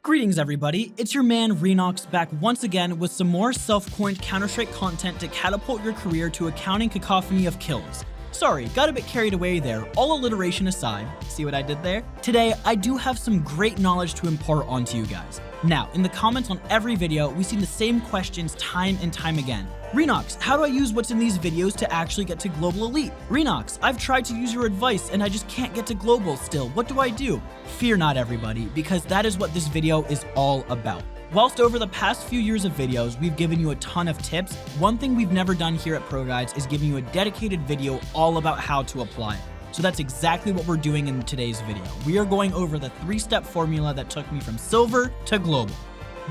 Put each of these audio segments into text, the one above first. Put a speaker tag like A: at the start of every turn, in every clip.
A: Greetings everybody, it's your man Renox back once again with some more self-coined Counter-Strike content to catapult your career to a counting cacophony of kills. Sorry, got a bit carried away there, all alliteration aside. See what I did there? Today, I do have some great knowledge to impart onto you guys. Now, in the comments on every video, we see the same questions time and time again. Renox, how do I use what's in these videos to actually get to Global Elite? Renox, I've tried to use your advice and I just can't get to Global still. What do I do? Fear not everybody, because that is what this video is all about. Whilst over the past few years of videos, we've given you a ton of tips, one thing we've never done here at ProGuides is giving you a dedicated video all about how to apply it. So that's exactly what we're doing in today's video. We are going over the 3-step formula that took me from silver to global.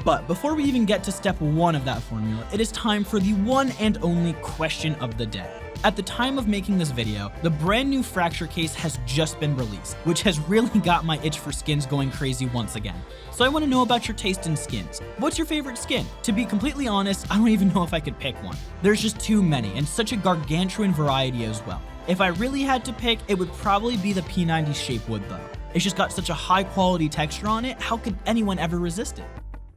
A: But before we even get to step 1 of that formula, it is time for the one and only question of the day. At the time of making this video, the brand new Fracture case has just been released, which has really got my itch for skins going crazy once again. So I want to know about your taste in skins. What's your favorite skin? To be completely honest, I don't even know if I could pick one. There's just too many, and such a gargantuan variety as well. If I really had to pick, it would probably be the P90 Shapewood though. It's just got such a high quality texture on it, how could anyone ever resist it?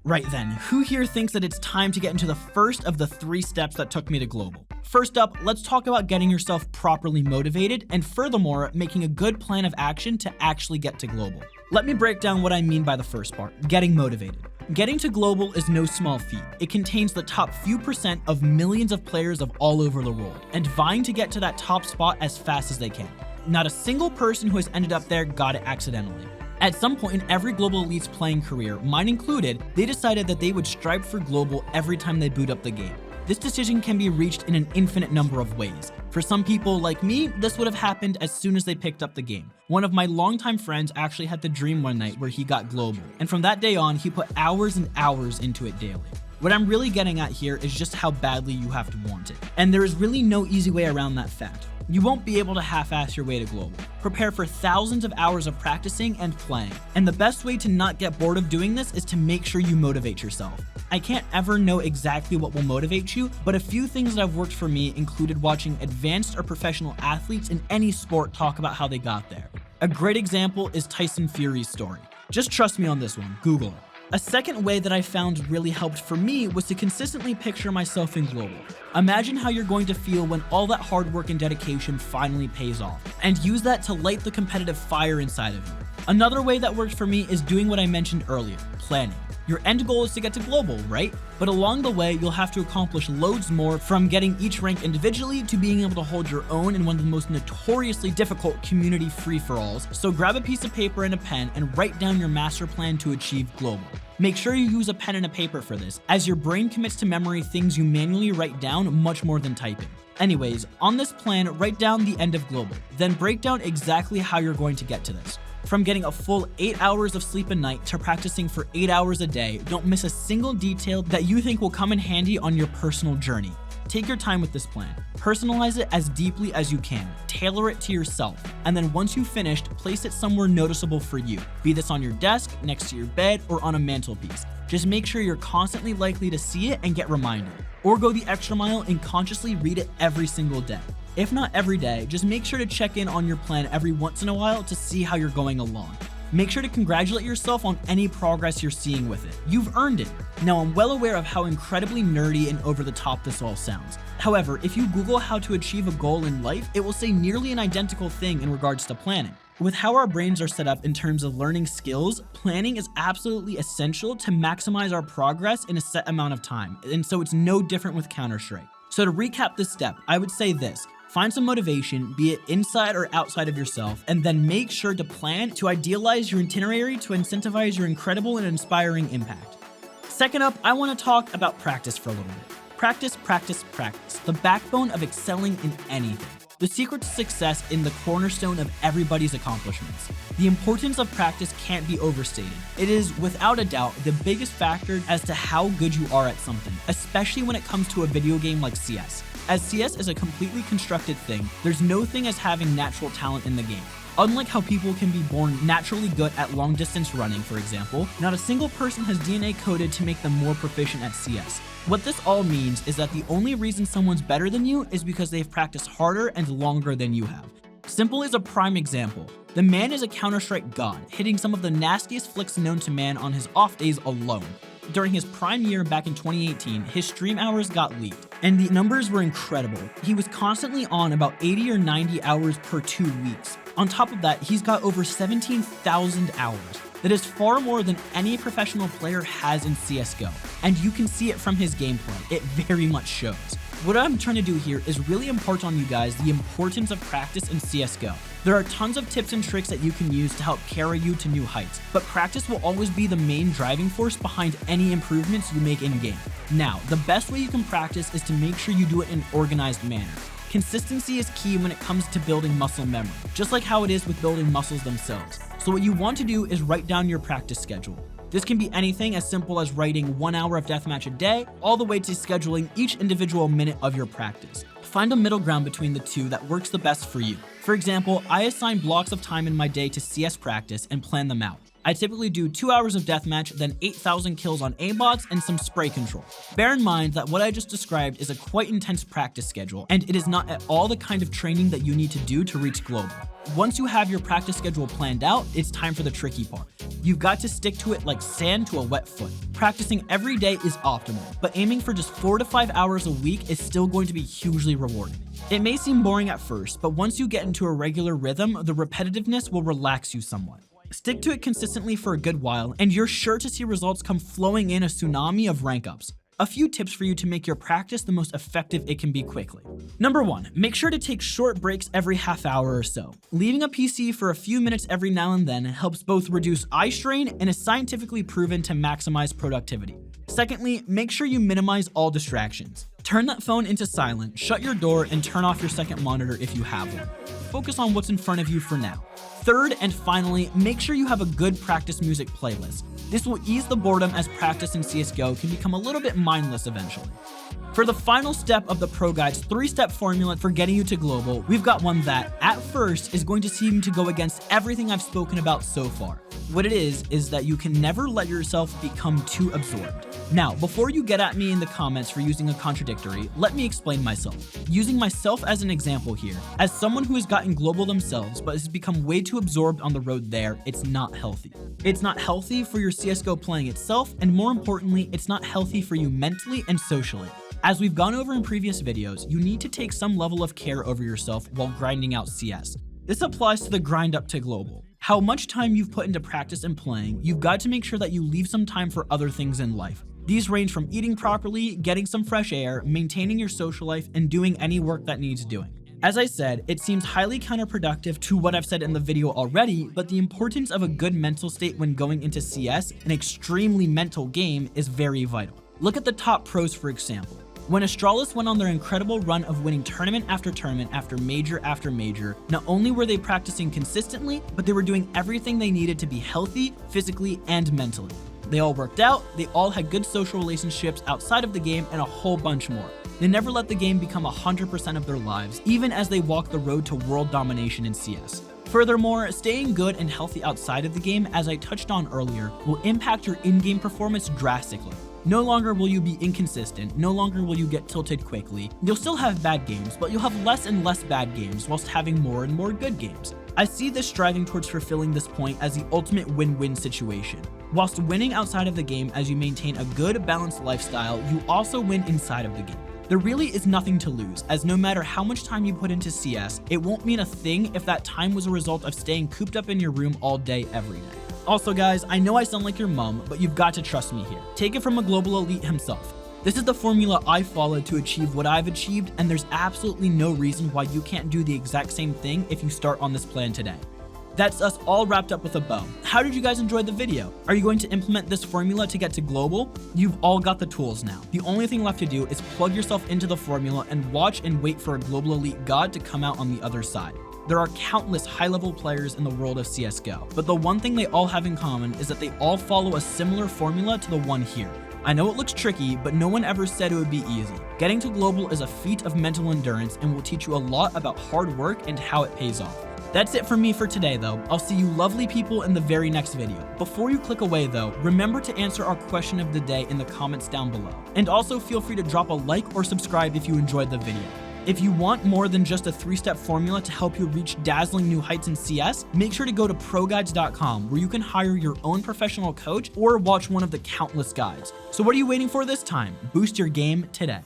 A: Right then, who here thinks that it's time to get into the first of the 3 steps that took me to global? First up, let's talk about getting yourself properly motivated and furthermore, making a good plan of action to actually get to global. Let me break down what I mean by the first part, getting motivated. Getting to global is no small feat. It contains the top few percent of millions of players of all over the world, and vying to get to that top spot as fast as they can. Not a single person who has ended up there got it accidentally. At some point in every Global Elite's playing career, mine included, they decided that they would strive for global every time they boot up the game. This decision can be reached in an infinite number of ways. For some people like me, this would have happened as soon as they picked up the game. One of my longtime friends actually had the dream one night where he got global, and from that day on, he put hours and hours into it daily. What I'm really getting at here is just how badly you have to want it. And there is really no easy way around that fact. You won't be able to half-ass your way to global. Prepare for thousands of hours of practicing and playing. And the best way to not get bored of doing this is to make sure you motivate yourself. I can't ever know exactly what will motivate you, but a few things that have worked for me included watching advanced or professional athletes in any sport talk about how they got there. A great example is Tyson Fury's story. Just trust me on this one, Google it. A second way that I found really helped for me was to consistently picture myself in global. Imagine how you're going to feel when all that hard work and dedication finally pays off, and use that to light the competitive fire inside of you. Another way that worked for me is doing what I mentioned earlier, planning. Your end goal is to get to global, right? But along the way, you'll have to accomplish loads more, from getting each rank individually to being able to hold your own in one of the most notoriously difficult community free-for-alls. So grab a piece of paper and a pen and write down your master plan to achieve global. Make sure you use a pen and a paper for this, as your brain commits to memory things you manually write down much more than typing. Anyways, on this plan, write down the end of global, then break down exactly how you're going to get to this. From getting a full 8 hours of sleep a night to practicing for 8 hours a day, don't miss a single detail that you think will come in handy on your personal journey. Take your time with this plan. Personalize it as deeply as you can. Tailor it to yourself. And then once you've finished, place it somewhere noticeable for you. Be this on your desk, next to your bed, or on a mantelpiece. Just make sure you're constantly likely to see it and get reminded. Or go the extra mile and consciously read it every single day. If not every day, just make sure to check in on your plan every once in a while to see how you're going along. Make sure to congratulate yourself on any progress you're seeing with it. You've earned it. Now, I'm well aware of how incredibly nerdy and over the top this all sounds. However, if you Google how to achieve a goal in life, it will say nearly an identical thing in regards to planning. With how our brains are set up in terms of learning skills, planning is absolutely essential to maximize our progress in a set amount of time, and so it's no different with Counter-Strike. So to recap this step, I would say this. Find some motivation, be it inside or outside of yourself, and then make sure to plan to idealize your itinerary to incentivize your incredible and inspiring impact. Second up, I want to talk about practice for a little bit. Practice, practice, practice. The backbone of excelling in anything. The secret to success in the cornerstone of everybody's accomplishments. The importance of practice can't be overstated. It is, without a doubt, the biggest factor as to how good you are at something, especially when it comes to a video game like CS. As CS is a completely constructed thing, there's no thing as having natural talent in the game. Unlike how people can be born naturally good at long distance running, for example, not a single person has DNA coded to make them more proficient at CS. What this all means is that the only reason someone's better than you is because they've practiced harder and longer than you have. Simple is a prime example. The man is a Counter-Strike god, hitting some of the nastiest flicks known to man on his off days alone. During his prime year back in 2018, his stream hours got leaked, and the numbers were incredible. He was constantly on about 80 or 90 hours per 2 weeks. On top of that, he's got over 17,000 hours. That is far more than any professional player has in CSGO, and you can see it from his gameplay. It very much shows. What I'm trying to do here is really impart on you guys the importance of practice in CSGO. There are tons of tips and tricks that you can use to help carry you to new heights, but practice will always be the main driving force behind any improvements you make in-game. Now, the best way you can practice is to make sure you do it in an organized manner. Consistency is key when it comes to building muscle memory, just like how it is with building muscles themselves. So what you want to do is write down your practice schedule. This can be anything as simple as writing 1 hour of deathmatch a day, all the way to scheduling each individual minute of your practice. Find a middle ground between the two that works the best for you. For example, I assign blocks of time in my day to CS practice and plan them out. I typically do 2 hours of deathmatch, then 8,000 kills on aimbots and some spray control. Bear in mind that what I just described is a quite intense practice schedule, and it is not at all the kind of training that you need to do to reach global. Once you have your practice schedule planned out, it's time for the tricky part. You've got to stick to it like sand to a wet foot. Practicing every day is optimal, but aiming for just 4 to 5 hours a week is still going to be hugely rewarding. It may seem boring at first, but once you get into a regular rhythm, the repetitiveness will relax you somewhat. Stick to it consistently for a good while, and you're sure to see results come flowing in a tsunami of rank ups. A few tips for you to make your practice the most effective it can be quickly. Number 1, make sure to take short breaks every half hour or so. Leaving a PC for a few minutes every now and then helps both reduce eye strain and is scientifically proven to maximize productivity. Secondly, make sure you minimize all distractions. Turn that phone into silent, shut your door, and turn off your second monitor if you have one. Focus on what's in front of you for now. Third and finally, make sure you have a good practice music playlist. This will ease the boredom as practice in CSGO can become a little bit mindless eventually. For the final step of the ProGuides 3-step formula for getting you to global, we've got one that, at first, is going to seem to go against everything I've spoken about so far. What it is that you can never let yourself become too absorbed. Now, before you get at me in the comments for using a contradictory, let me explain myself. Using myself as an example here, as someone who has gotten global themselves but has become way too absorbed on the road there, it's not healthy. It's not healthy for your CSGO playing itself, and more importantly, it's not healthy for you mentally and socially. As we've gone over in previous videos, you need to take some level of care over yourself while grinding out CS. This applies to the grind up to global. How much time you've put into practice and playing, you've got to make sure that you leave some time for other things in life. These range from eating properly, getting some fresh air, maintaining your social life, and doing any work that needs doing. As I said, it seems highly counterproductive to what I've said in the video already, but the importance of a good mental state when going into CS, an extremely mental game, is very vital. Look at the top pros for example. When Astralis went on their incredible run of winning tournament after major, not only were they practicing consistently, but they were doing everything they needed to be healthy, physically, and mentally. They all worked out, they all had good social relationships outside of the game, and a whole bunch more. They never let the game become 100% of their lives, even as they walked the road to world domination in CS. Furthermore, staying good and healthy outside of the game, as I touched on earlier, will impact your in-game performance drastically. No longer will you be inconsistent, no longer will you get tilted quickly. You'll still have bad games, but you'll have less and less bad games whilst having more and more good games. I see this striving towards fulfilling this point as the ultimate win-win situation. Whilst winning outside of the game as you maintain a good, balanced lifestyle, you also win inside of the game. There really is nothing to lose, as no matter how much time you put into CS, it won't mean a thing if that time was a result of staying cooped up in your room all day, every day. Also guys, I know I sound like your mom, but you've got to trust me here. Take it from a global elite himself. This is the formula I followed to achieve what I've achieved, and there's absolutely no reason why you can't do the exact same thing if you start on this plan today. That's us all wrapped up with a bow. How did you guys enjoy the video? Are you going to implement this formula to get to global? You've all got the tools now. The only thing left to do is plug yourself into the formula and watch and wait for a global elite god to come out on the other side. There are countless high-level players in the world of CSGO, but the one thing they all have in common is that they all follow a similar formula to the one here. I know it looks tricky, but no one ever said it would be easy. Getting to global is a feat of mental endurance and will teach you a lot about hard work and how it pays off. That's it from me for today though. I'll see you lovely people in the very next video. Before you click away though, remember to answer our question of the day in the comments down below. And also feel free to drop a like or subscribe if you enjoyed the video. If you want more than just a 3-step formula to help you reach dazzling new heights in CS, make sure to go to ProGuides.com, where you can hire your own professional coach or watch one of the countless guides. So what are you waiting for this time? Boost your game today.